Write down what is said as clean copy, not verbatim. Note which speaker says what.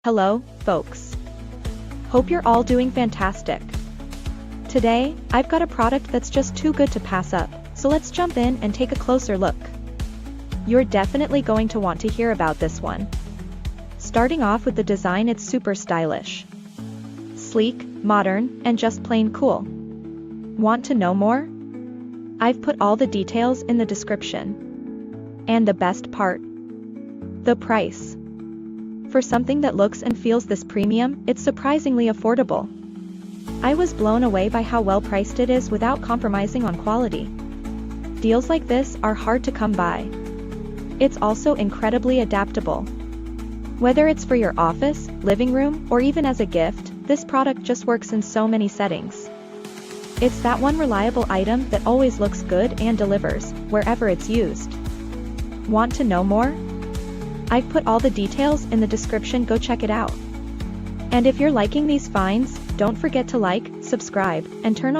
Speaker 1: Hello, folks. Hope you're all doing fantastic. Today, I've got a product that's just too good to pass up, so let's jump in and take a closer look. You're definitely going to want to hear about this one. Starting off with the design, it's super stylish. Sleek, modern, and just plain cool. Want to know more? I've put all the details in the description. And the best part? The price. For something that looks and feels this premium, it's surprisingly affordable. I was blown away by how well priced it is without compromising on quality. Deals like this are hard to come by. It's also incredibly adaptable. Whether it's for your office, living room, or even as a gift, this product just works in so many settings. It's that one reliable item that always looks good and delivers, wherever it's used. Want to know more? I've put all the details in the description, go check it out. And if you're liking these finds, don't forget to like, subscribe, and turn on